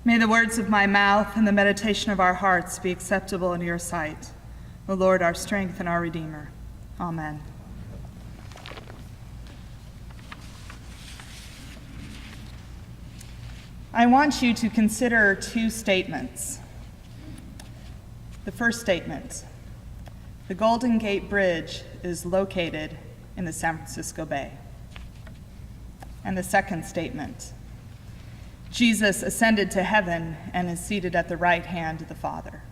May the words of my mouth and the meditation of our hearts be acceptable in your sight, O Lord, our strength and our Redeemer. Amen. I want you to consider two statements. The first statement: the Golden Gate Bridge is located in the San Francisco Bay. And the second statement: Jesus ascended to heaven and is seated at the right hand of the Father.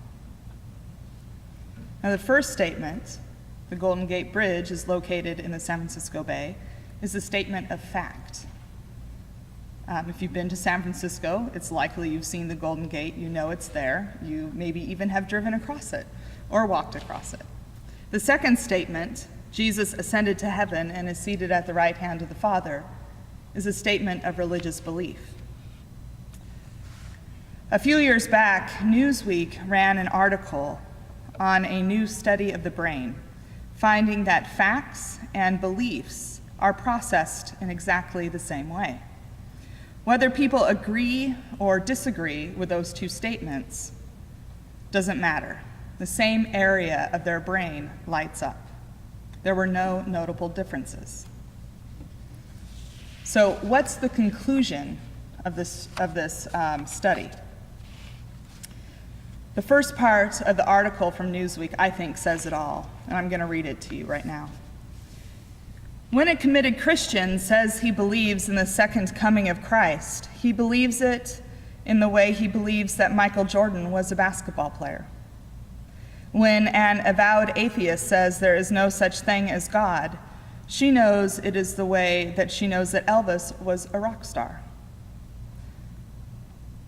Now, the first statement, the Golden Gate Bridge is located in the San Francisco Bay, is a statement of fact. If you've been to San Francisco, it's likely you've seen the Golden Gate. You know it's there. You maybe even have driven across it or walked across it. The second statement, Jesus ascended to heaven and is seated at the right hand of the Father, is a statement of religious belief. A few years back, Newsweek ran an article on a new study of the brain, finding that facts and beliefs are processed in exactly the same way. Whether people agree or disagree with those two statements doesn't matter. The same area of their brain lights up. There were no notable differences. So what's the conclusion of this study? The first part of the article from Newsweek, I think, says it all, and I'm going to read it to you right now. When a committed Christian says he believes in the second coming of Christ, he believes it in the way he believes that Michael Jordan was a basketball player. When an avowed atheist says there is no such thing as God, she knows it is the way that she knows that Elvis was a rock star.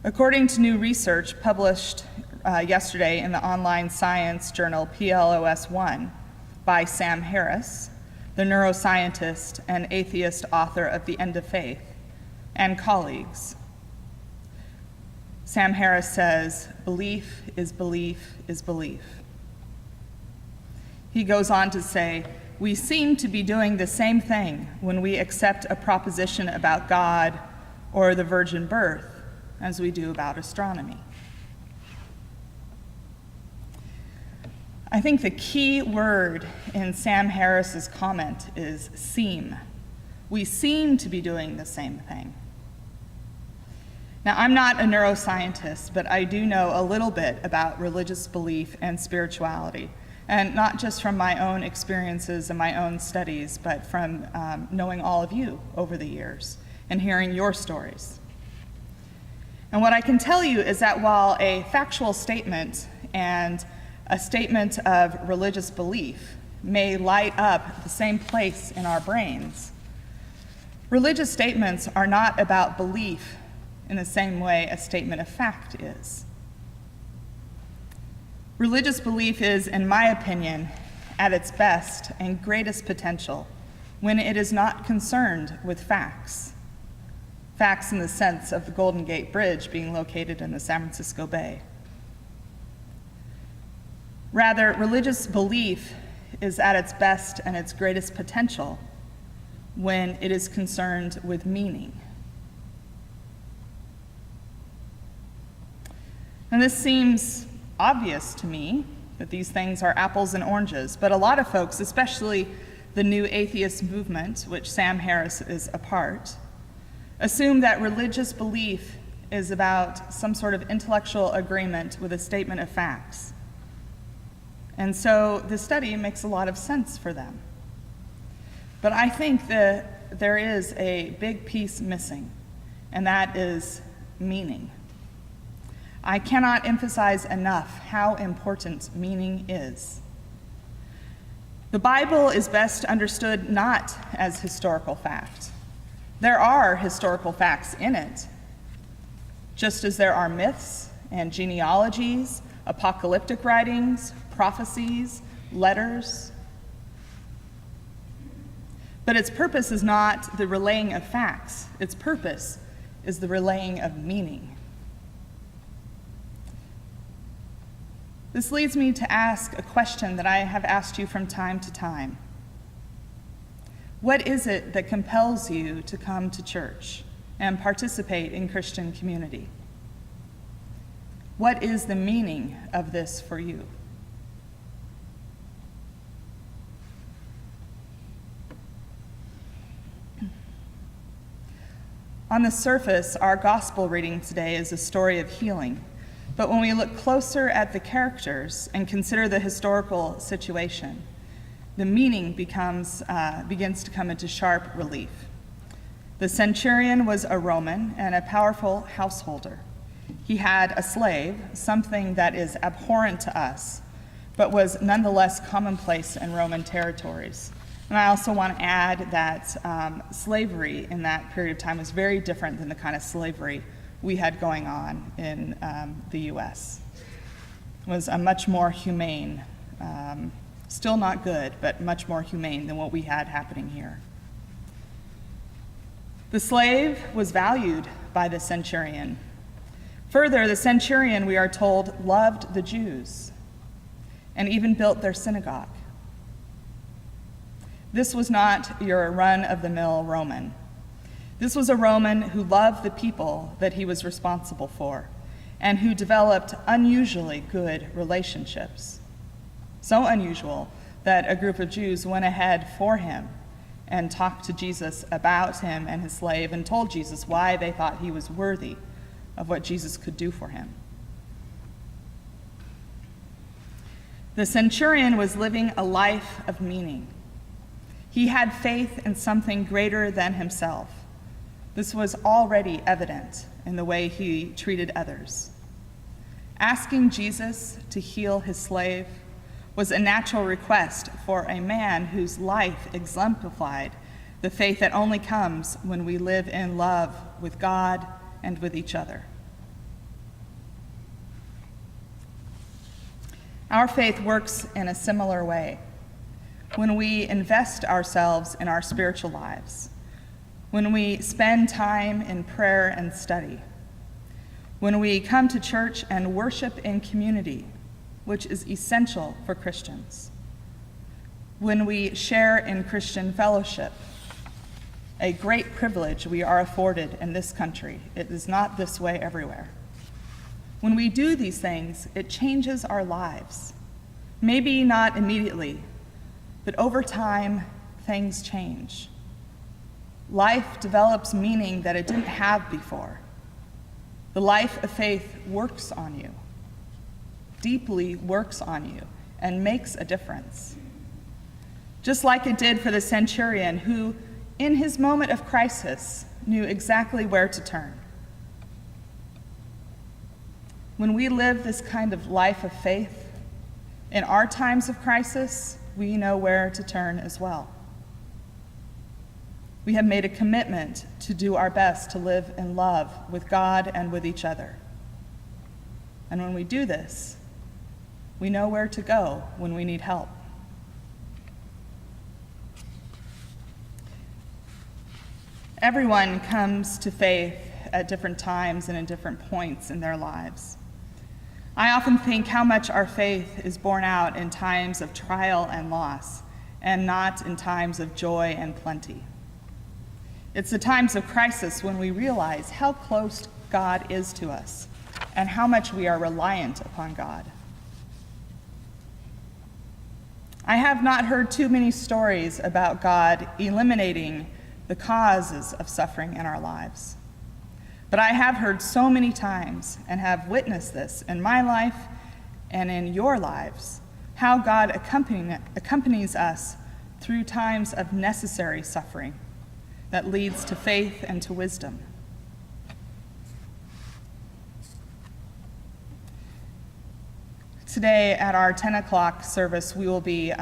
According to new research published yesterday in the online science journal PLOS One by Sam Harris, the neuroscientist and atheist author of The End of Faith, and colleagues, Sam Harris says, belief is belief is belief. He goes on to say, we seem to be doing the same thing when we accept a proposition about God or the virgin birth as we do about astronomy. I think the key word in Sam Harris's comment is seem. We seem to be doing the same thing. Now, I'm not a neuroscientist, but I do know a little bit about religious belief and spirituality, and not just from my own experiences and my own studies, but from knowing all of you over the years and hearing your stories. And what I can tell you is that while a factual statement and a statement of religious belief may light up the same place in our brains, religious statements are not about belief in the same way a statement of fact is. Religious belief is, in my opinion, at its best and greatest potential when it is not concerned with facts. Facts in the sense of the Golden Gate Bridge being located in the San Francisco Bay. Rather, religious belief is at its best and its greatest potential when it is concerned with meaning. And this seems obvious to me, that these things are apples and oranges, but a lot of folks, especially the new atheist movement, which Sam Harris is a part, assume that religious belief is about some sort of intellectual agreement with a statement of facts. And so the study makes a lot of sense for them. But I think that there is a big piece missing, and that is meaning. I cannot emphasize enough how important meaning is. The Bible is best understood not as historical fact. There are historical facts in it, just as there are myths and genealogies, apocalyptic writings, prophecies, letters. But its purpose is not the relaying of facts. Its purpose is the relaying of meaning. This leads me to ask a question that I have asked you from time to time. What is it that compels you to come to church and participate in Christian community? What is the meaning of this for you? On the surface, our gospel reading today is a story of healing. But when we look closer at the characters and consider the historical situation, the meaning begins to come into sharp relief. The centurion was a Roman and a powerful householder. He had a slave, something that is abhorrent to us, but was nonetheless commonplace in Roman territories. And I also want to add that slavery in that period of time was very different than the kind of slavery we had going on in the U.S. It was a much more humane, still not good, but much more humane than what we had happening here. The slave was valued by the centurion. Further, the centurion, we are told, loved the Jews and even built their synagogue. This was not your run-of-the-mill Roman. This was a Roman who loved the people that he was responsible for and who developed unusually good relationships. So unusual that a group of Jews went ahead for him and talked to Jesus about him and his slave and told Jesus why they thought he was worthy of what Jesus could do for him. The centurion was living a life of meaning. He had faith in something greater than himself. This was already evident in the way he treated others. Asking Jesus to heal his slave was a natural request for a man whose life exemplified the faith that only comes when we live in love with God and with each other. Our faith works in a similar way. When we invest ourselves in our spiritual lives, when we spend time in prayer and study, when we come to church and worship in community, which is essential for Christians, when we share in Christian fellowship, a great privilege we are afforded in this country. It is not this way everywhere. When we do these things, it changes our lives. Maybe not immediately, but over time, things change. Life develops meaning that it didn't have before. The life of faith works on you, deeply works on you, and makes a difference. Just like it did for the centurion who, in his moment of crisis, knew exactly where to turn. When we live this kind of life of faith, in our times of crisis, we know where to turn as well. We have made a commitment to do our best to live in love with God and with each other. And when we do this, we know where to go when we need help. Everyone comes to faith at different times and in different points in their lives. I often think how much our faith is borne out in times of trial and loss, and not in times of joy and plenty. It's the times of crisis when we realize how close God is to us and how much we are reliant upon God. I have not heard too many stories about God eliminating the causes of suffering in our lives. But I have heard so many times and have witnessed this in my life and in your lives, how God accompanies us through times of necessary suffering that leads to faith and to wisdom. Today at our 10 o'clock service, we will be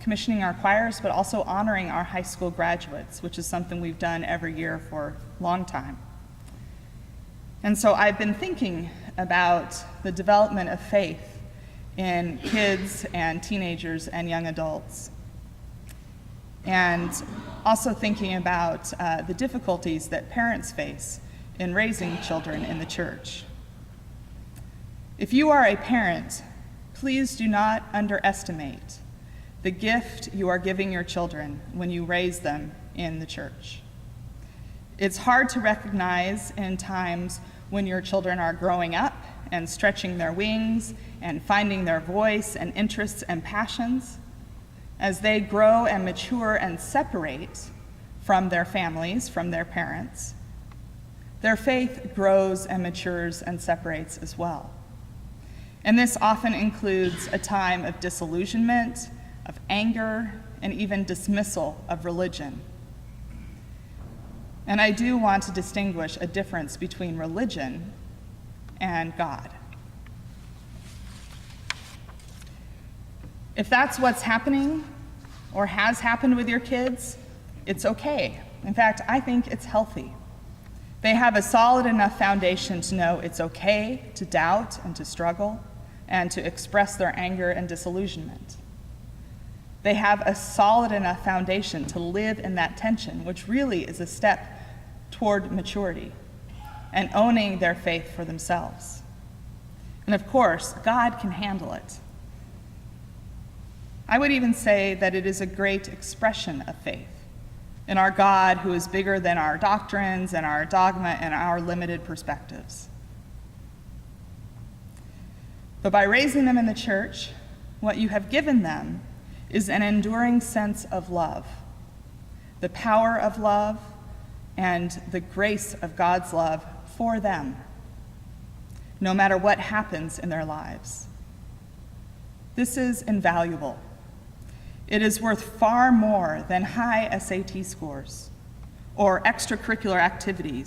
commissioning our choirs, but also honoring our high school graduates, which is something we've done every year for a long time. And so I've been thinking about the development of faith in kids and teenagers and young adults. And also thinking about the difficulties that parents face in raising children in the church. If you are a parent, please do not underestimate the gift you are giving your children when you raise them in the church. It's hard to recognize in times when your children are growing up and stretching their wings and finding their voice and interests and passions, as they grow and mature and separate from their families, from their parents, their faith grows and matures and separates as well. And this often includes a time of disillusionment, of anger, and even dismissal of religion. And I do want to distinguish a difference between religion and God. If that's what's happening or has happened with your kids, it's okay. In fact, I think it's healthy. They have a solid enough foundation to know it's okay to doubt and to struggle and to express their anger and disillusionment. They have a solid enough foundation to live in that tension, which really is a step toward maturity and owning their faith for themselves. And of course, God can handle it. I would even say that it is a great expression of faith in our God who is bigger than our doctrines and our dogma and our limited perspectives. But by raising them in the church, what you have given them is an enduring sense of love, the power of love, and the grace of God's love for them, no matter what happens in their lives. This is invaluable. It is worth far more than high SAT scores or extracurricular activities